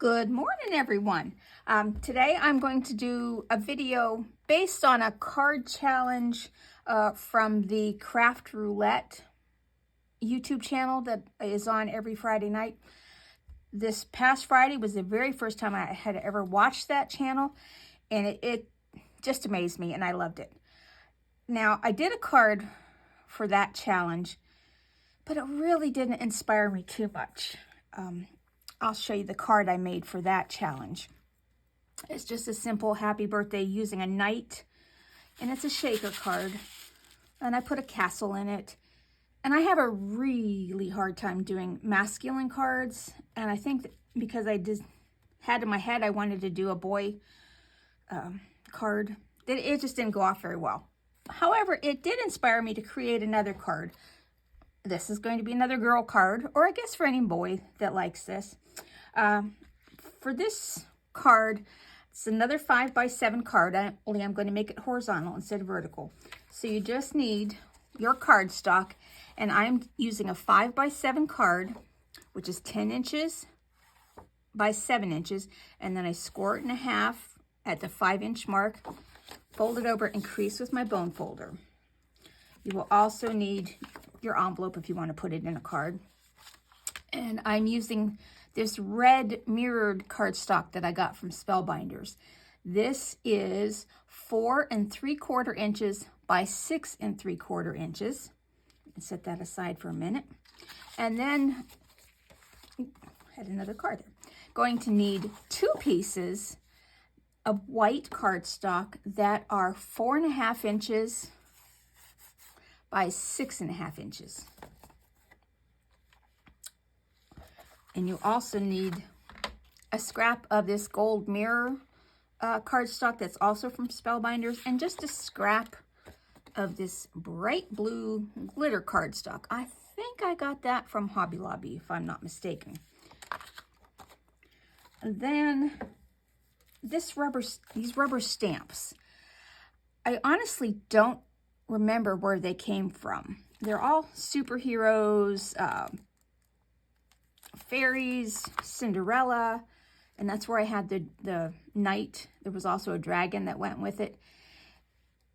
Good morning, everyone. Today I'm going to do a video based on a card challenge from the Craft Roulette YouTube channel that is on every Friday night. This past Friday was the very first time I had ever watched that channel, and it just amazed me, and I loved it. Now, I did a card for that challenge, but it really didn't inspire me too much. I'll show you the card I made for that challenge. It's just a simple happy birthday using a knight, and it's a shaker card, and I put a castle in it. And I have a really hard time doing masculine cards, and I think that because I just had in my head I wanted to do a boy card, that it just didn't go off very well. However, it did inspire me to create another card. This is going to be another girl card, or I guess for any boy that likes this. For this card, it's another 5x7 card, only I'm going to make it horizontal instead of vertical. So you just need your cardstock, and I'm using a 5x7 card, which is 10 inches by 7 inches, and then I score it in half at the 5-inch mark, fold it over, and crease with my bone folder. You will also need your envelope if you want to put it in a card. And I'm using this red mirrored cardstock that I got from Spellbinders. This is 4 3/4 inches by 6 3/4 inches. Set that aside for a minute. And then, had another card there. Going to need 2 pieces of white cardstock that are 4 1/2 inches by 6 1/2 inches. And you also need a scrap of this gold mirror cardstock that's also from Spellbinders, and just a scrap of this bright blue glitter cardstock. I think I got that from Hobby Lobby, if I'm not mistaken. And then these rubber stamps. I honestly don't remember where they came from. They're all superheroes, fairies, Cinderella, and that's where I had the knight. There was also a dragon that went with it.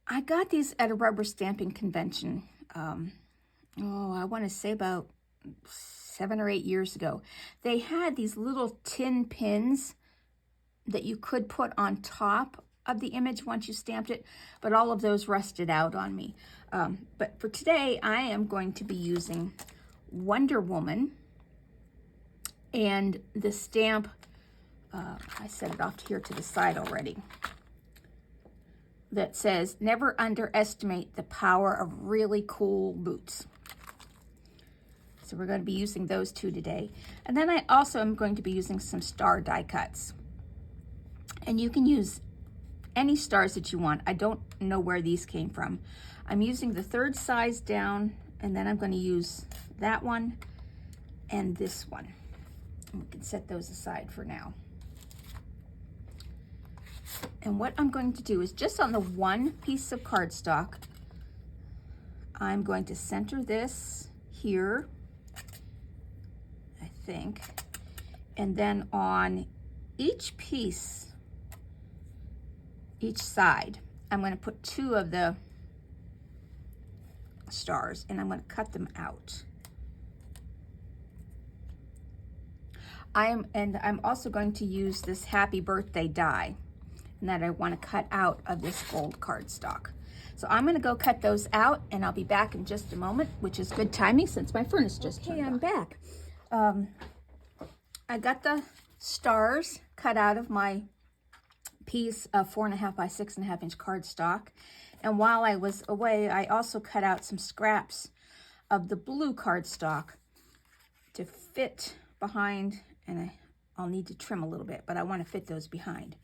I got these at a rubber stamping convention, I want to say about 7 or 8 years ago. They had these little tin pins that you could put on top of the image once you stamped it, but all of those rusted out on me. But for today, I am going to be using Wonder Woman, and the stamp, I set it off here to the side already, that says, "Never underestimate the power of really cool boots." So we're going to be using those 2 today. And then I also am going to be using some star die cuts. And you can use any stars that you want. I don't know where these came from. I'm using the 3rd size down, and then I'm going to use that one and this one. And we can set those aside for now. And what I'm going to do is, just on the one piece of cardstock, I'm going to center this here, I think. And then on each piece, each side, I'm going to put 2 of the stars, and I'm going to cut them out. I'm also going to use this happy birthday die, and that I want to cut out of this gold cardstock. So I'm going to go cut those out, and I'll be back in just a moment, which is good timing since my furnace just turned on. I'm back. I got the stars cut out of my piece of 4 1/2 by 6 1/2 inch cardstock. And while I was away, I also cut out some scraps of the blue cardstock to fit behind, and I'll need to trim a little bit, but I want to fit those behind.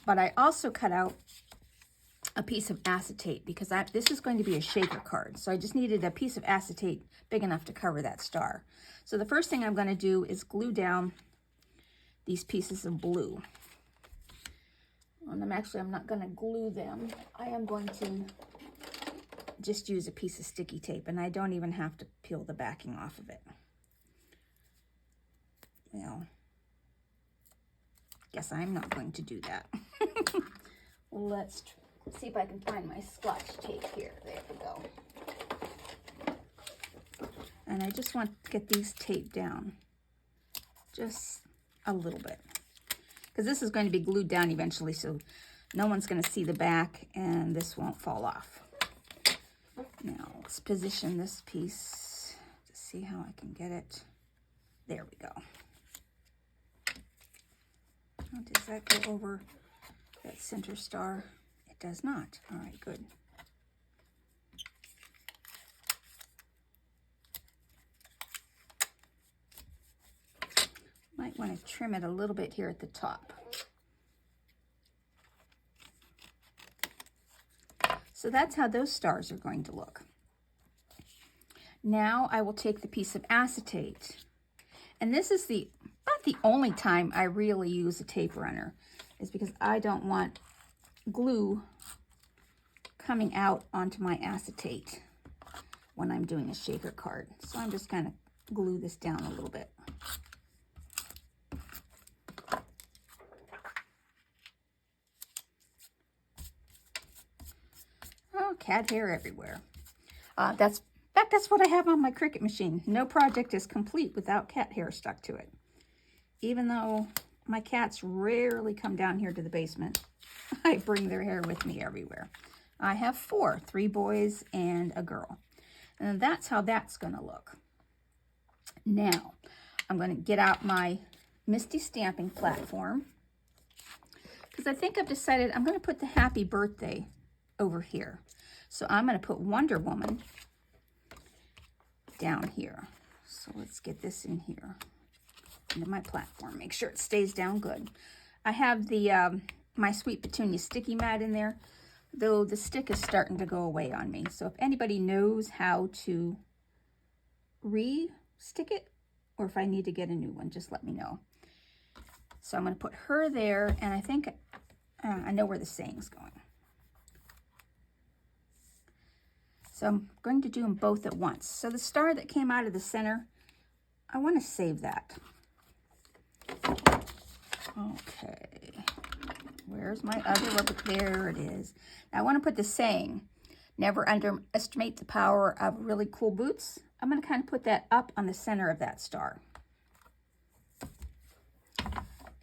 But I also cut out a piece of acetate, because this is going to be a shaker card. So I just needed a piece of acetate big enough to cover that star. So the first thing I'm going to do is glue down these pieces of blue. And I'm not going to glue them. I am going to just use a piece of sticky tape, and I don't even have to peel the backing off of it. You know, guess I'm not going to do that. Let's see if I can find my Scotch tape here. There we go. And I just want to get these taped down just a little bit, because this is going to be glued down eventually, so no one's going to see the back and this won't fall off. Now let's position this piece to see how I can get it. There we go. Oh, does that go over that center star? It does not. All right, good. Might want to trim it a little bit here at the top. So that's how those stars are going to look. Now I will take the piece of acetate, and this is about the only time I really use a tape runner, is because I don't want glue coming out onto my acetate when I'm doing a shaker card. So I'm just going to glue this down a little bit. Oh, cat hair everywhere. That's what I have on my Cricut machine. No project is complete without cat hair stuck to it. Even though my cats rarely come down here to the basement, I bring their hair with me everywhere. I have 4, 3 boys and a girl. And that's how that's going to look. Now, I'm going to get out my Misty stamping platform, because I think I've decided I'm going to put the happy birthday over here. So I'm going to put Wonder Woman down here. So let's get this in here into my platform. Make sure it stays down good. I have the my Sweet Petunia sticky mat in there, though the stick is starting to go away on me. So if anybody knows how to re-stick it, or if I need to get a new one, just let me know. So I'm going to put her there, and I think I know where the saying's going. So I'm going to do them both at once. So the star that came out of the center, I want to save that. Okay, where's my other rubber? There it is. Now I want to put the saying, never underestimate the power of really cool boots. I'm going to kind of put that up on the center of that star.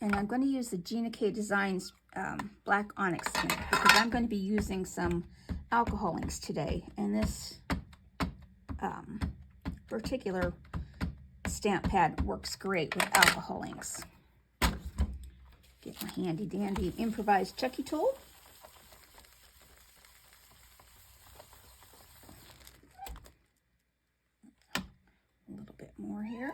And I'm going to use the Gina K Designs black onyx ink, because I'm going to be using some alcohol inks today, and this particular stamp pad works great with alcohol inks. Get my handy dandy improvised Chucky tool. A little bit more here.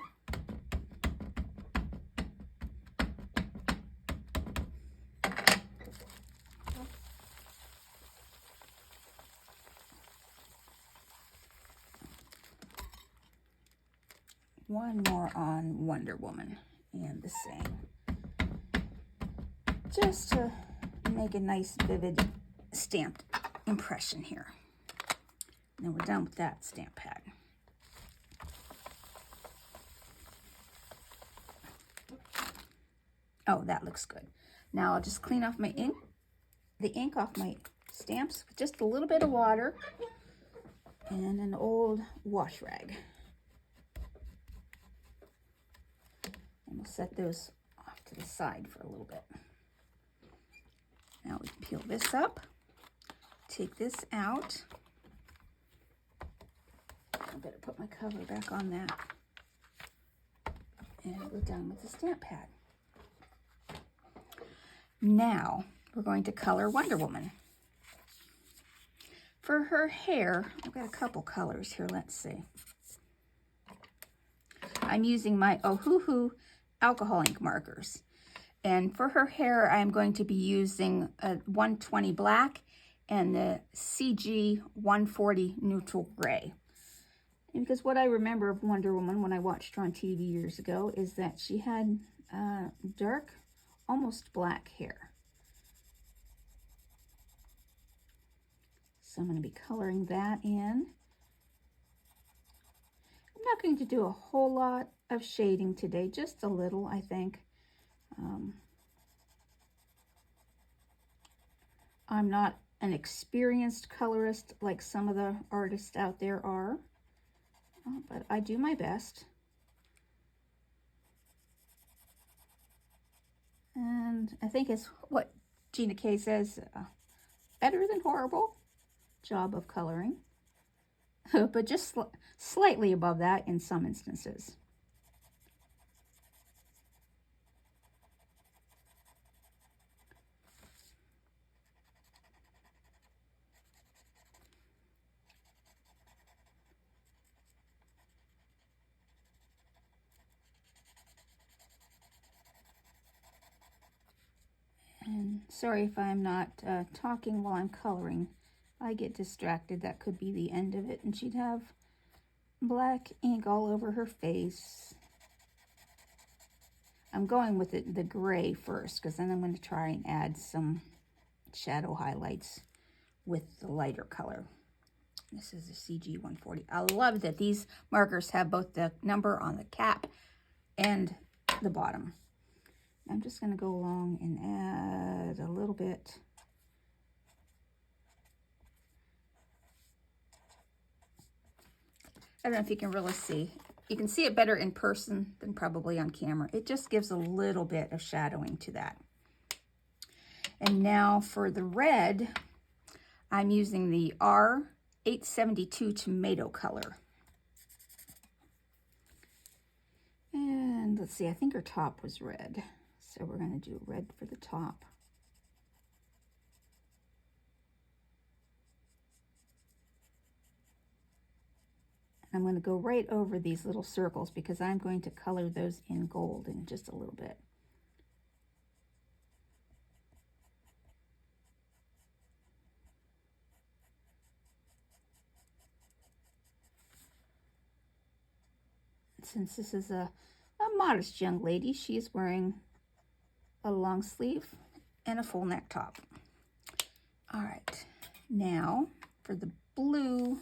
One more on Wonder Woman and the same, just to make a nice vivid stamped impression here. And then we're done with that stamp pad. Oh, that looks good. Now I'll just clean off my ink, the ink off my stamps with just a little bit of water and an old wash rag. And we'll set those off to the side for a little bit. Now we can peel this up, take this out. I better put my cover back on that. And we're done with the stamp pad. Now we're going to color Wonder Woman. For her hair, I've got a couple colors here. Let's see. I'm using my Ohuhu alcohol ink markers. And for her hair, I'm going to be using a 120 black and the CG 140 neutral gray. And because what I remember of Wonder Woman when I watched her on TV years ago is that she had dark, almost black hair. So I'm going to be coloring that in. I'm not going to do a whole lot of shading today, just a little, I think. I'm not an experienced colorist like some of the artists out there are, but I do my best. And I think it's what Gina K says, better than horrible job of coloring, but just slightly above that in some instances. And sorry if I'm not talking while I'm coloring. I get distracted. That could be the end of it. And she'd have black ink all over her face. I'm going with the gray first, because then I'm going to try and add some shadow highlights with the lighter color. This is a CG 140. I love that these markers have both the number on the cap and the bottom. I'm just going to go along and add a little bit. I don't know if you can really see. You can see it better in person than probably on camera. It just gives a little bit of shadowing to that. And now for the red, I'm using the R872 tomato color. And let's see, I think her top was red. So we're going to do red for the top. I'm going to go right over these little circles because I'm going to color those in gold in just a little bit. Since this is a modest young lady, she is wearing a long sleeve and a full neck top. All right, now for the blue,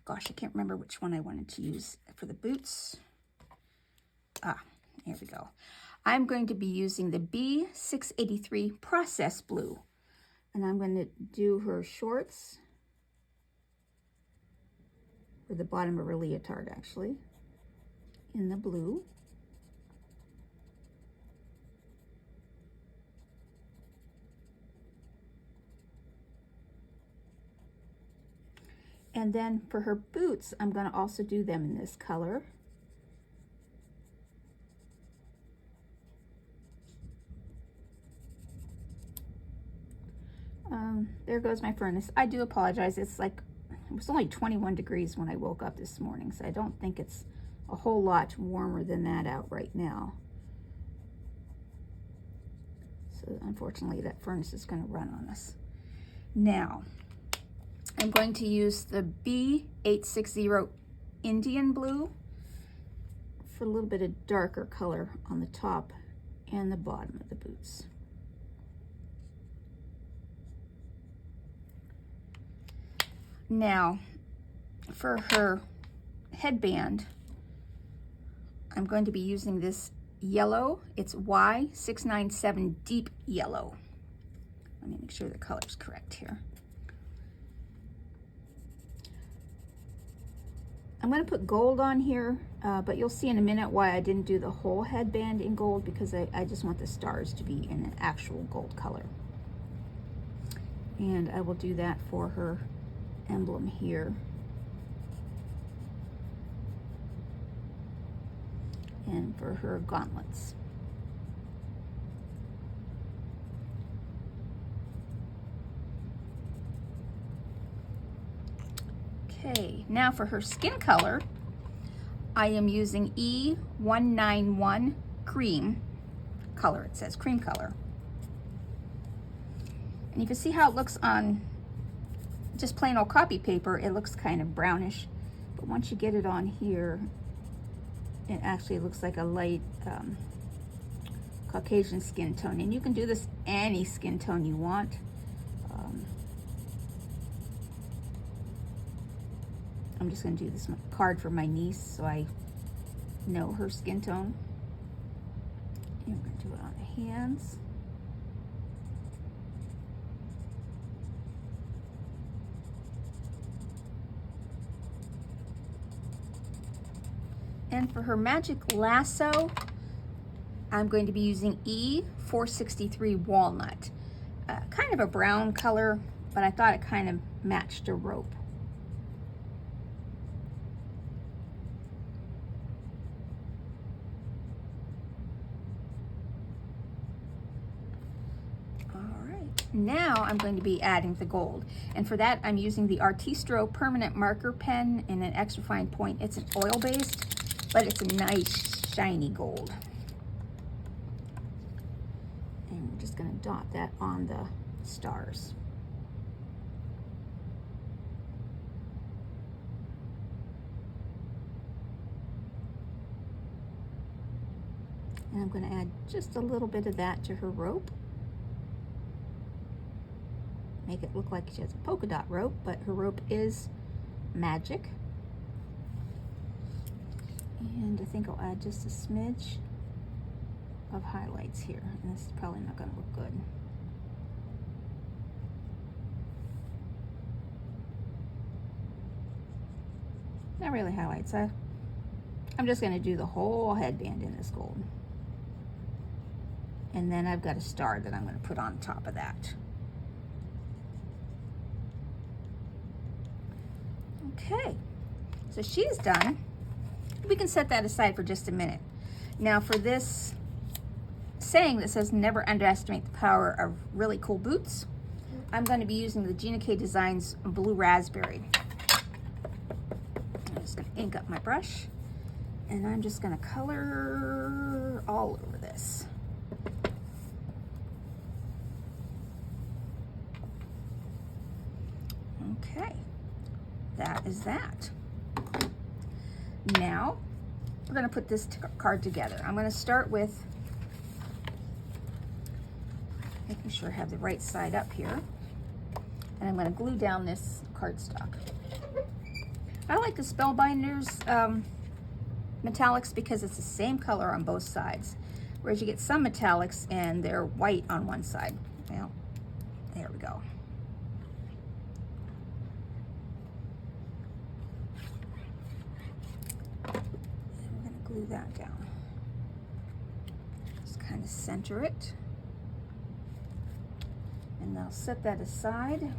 gosh, I can't remember which one I wanted to use for the boots. Here we go. I'm going to be using the B683 Process Blue, and I'm going to do her shorts, or the bottom of her leotard actually, in the blue. And then for her boots, I'm going to also do them in this color. There goes my furnace. I do apologize. It's like, it was only 21 degrees when I woke up this morning, so I don't think it's a whole lot warmer than that out right now. So unfortunately, that furnace is going to run on us. Now, I'm going to use the B860 Indian Blue for a little bit of darker color on the top and the bottom of the boots. Now, for her headband, I'm going to be using this yellow. It's Y697 Deep Yellow. Let me make sure the color's correct here. I'm going to put gold on here, but you'll see in a minute why I didn't do the whole headband in gold, because I just want the stars to be in an actual gold color. And I will do that for her emblem here. And for her gauntlets. Okay, now for her skin color, I am using E191 cream color. It says cream color. And you can see how it looks on just plain old copy paper. It looks kind of brownish, but once you get it on here, it actually looks like a light Caucasian skin tone. And you can do this any skin tone you want. I'm just going to do this card for my niece so I know her skin tone. And I'm going to do it on the hands. And for her magic lasso, I'm going to be using E463 Walnut. Kind of a brown color, but I thought it kind of matched a rope. Now I'm going to be adding the gold, and for that I'm using the Artistro permanent marker pen in an extra fine point. It's an oil based, but it's a nice shiny gold. And we're just going to dot that on the stars. And I'm going to add just a little bit of that to her rope. Make it look like she has a polka dot rope, but her rope is magic. And I think I'll add just a smidge of highlights here. And this is probably not going to look good. Not really highlights. I'm just going to do the whole headband in this gold. And then I've got a star that I'm going to put on top of that. Okay, so she's done. We can set that aside for just a minute. Now for this saying that says never underestimate the power of really cool boots, I'm going to be using the Gina K Designs Blue Raspberry. I'm just going to ink up my brush, and I'm just going to color all over this. Okay. That is that. Now we're going to put this card together. I'm going to start with making sure I have the right side up here, and I'm going to glue down this cardstock. I like the Spellbinders metallics because it's the same color on both sides, whereas you get some metallics and they're white on one side. Well, there we go. Glue that down. Just kind of center it. And I'll set that aside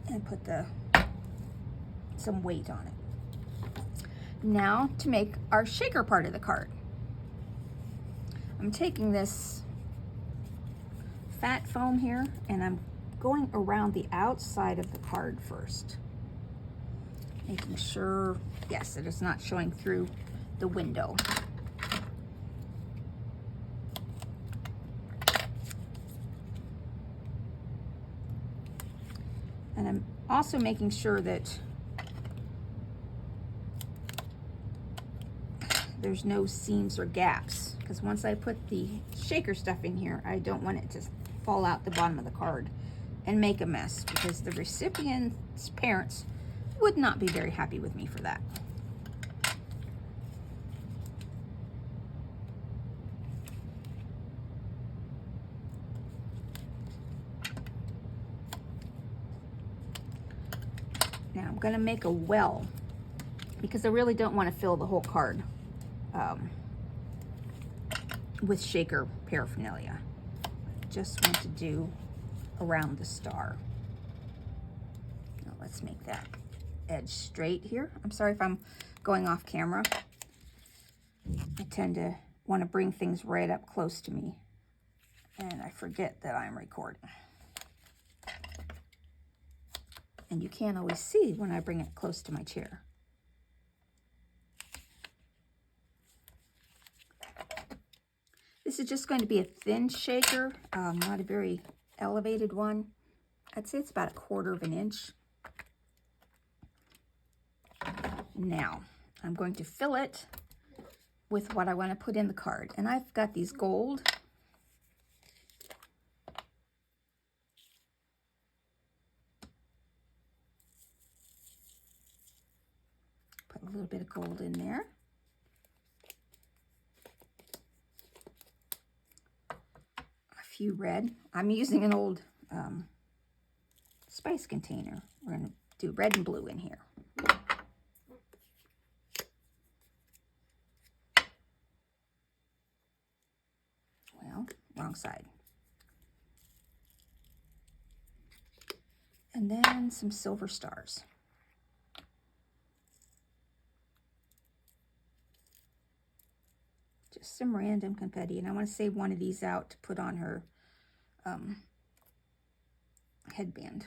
and put some weight on it. Now to make our shaker part of the card. I'm taking this fat foam here and I'm going around the outside of the card first. Making sure, yes, that it's not showing through the window. And I'm also making sure that there's no seams or gaps, because once I put the shaker stuff in here, I don't want it to fall out the bottom of the card and make a mess, because the recipient's parents would not be very happy with me for that. Now I'm going to make a well, because I really don't want to fill the whole card with shaker paraphernalia. I just want to do around the star. Now let's make that edge straight here. I'm sorry if I'm going off camera. I tend to want to bring things right up close to me, and I forget that I'm recording. And you can't always see when I bring it close to my chair. This is just going to be a thin shaker, not a very elevated one. I'd say it's about 1/4 of an inch. Now, I'm going to fill it with what I want to put in the card. And I've got these gold. Put a little bit of gold in there. A few red. I'm using an old spice container. We're going to do red and blue in here. wrong side. And then some silver stars. Just some random confetti, and I want to save one of these out to put on her headband.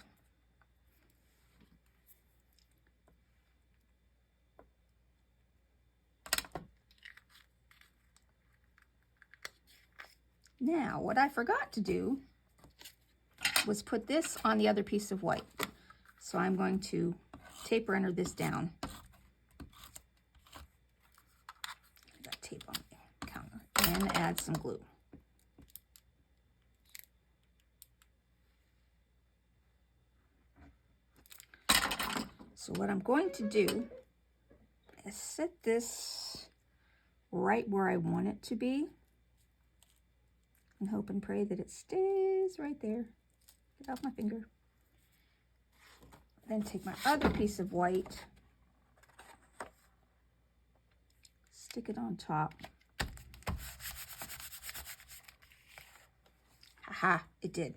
Now, what I forgot to do was put this on the other piece of white. So I'm going to tape runner this down. I got tape on the counter. And add some glue. So what I'm going to do is set this right where I want it to be. And hope and pray that it stays right there. Get off my finger. Then take my other piece of white, stick it on top. Aha, it did.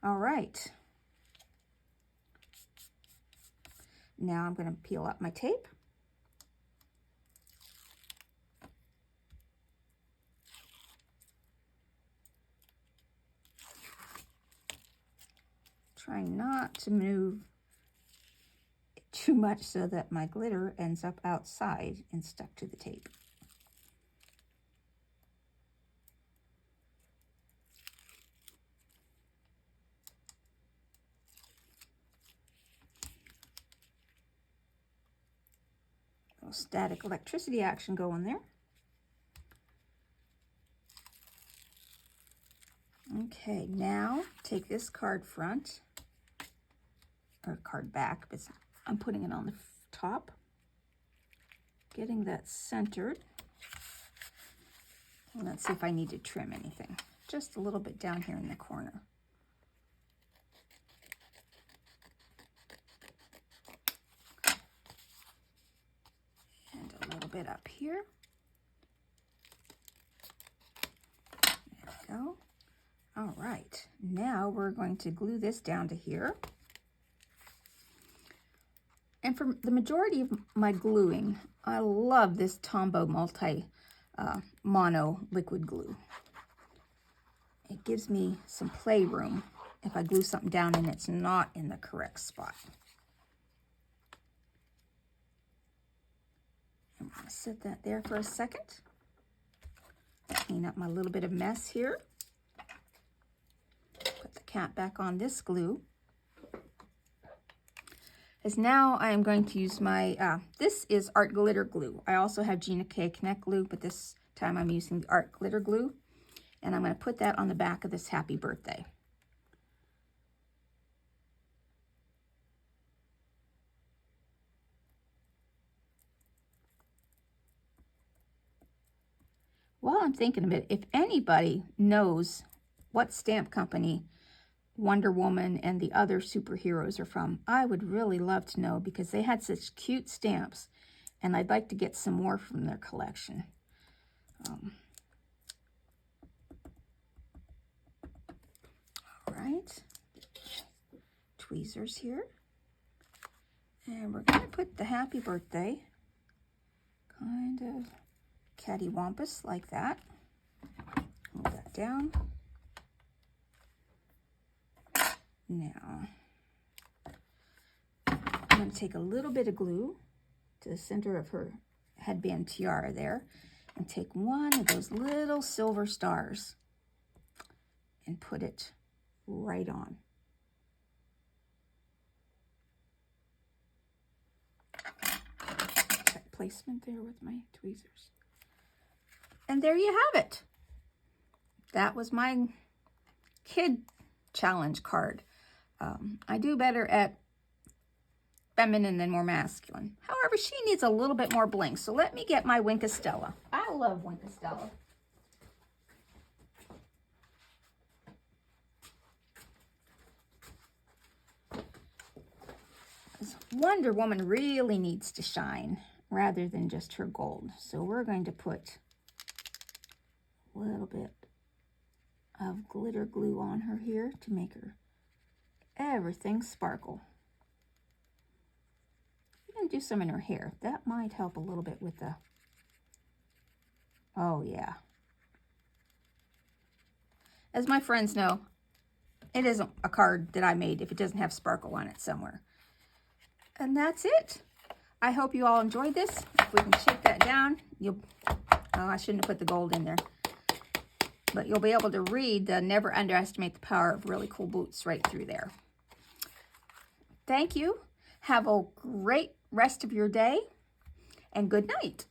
All right. Now I'm going to peel up my tape. Trying not to move it too much so that my glitter ends up outside and stuck to the tape. A little static electricity action going there. Okay, now take this card front, or card back, but I'm putting it on the top, getting that centered. And let's see if I need to trim anything. Just a little bit down here in the corner. And a little bit up here. There we go. All right, now we're going to glue this down to here. And for the majority of my gluing, I love this Tombow mono liquid glue. It gives me some playroom if I glue something down and it's not in the correct spot. I'm going to set that there for a second. Clean up my little bit of mess here. Put the cap back on this glue. As now I am going to use my, this is Art Glitter Glue. I also have Gina K Connect Glue, but this time I'm using the Art Glitter Glue. And I'm going to put that on the back of this happy birthday. While I'm thinking of it, if anybody knows what stamp company Wonder Woman and the other superheroes are from, I would really love to know, because they had such cute stamps and I'd like to get some more from their collection. All right, tweezers here, and we're going to put the happy birthday kind of cattywampus like that. Move that down. Now, I'm going to take a little bit of glue to the center of her headband tiara there and take one of those little silver stars and put it right on. Check placement there with my tweezers. And there you have it. That was my kid challenge card. I do better at feminine than more masculine. However, she needs a little bit more bling. So let me get my Winkostella. I love Winkostella. Wonder Woman really needs to shine rather than just her gold. So we're going to put a little bit of glitter glue on her here to make her everything sparkle. I'm going to do some in her hair. That might help a little bit with the, oh yeah. As my friends know, it isn't a card that I made if it doesn't have sparkle on it somewhere. And that's it. I hope you all enjoyed this. If we can shake that down, you'll, oh, I shouldn't have put the gold in there. But you'll be able to read the Never Underestimate the Power of Really Cool Boots right through there. Thank you. Have a great rest of your day, and good night.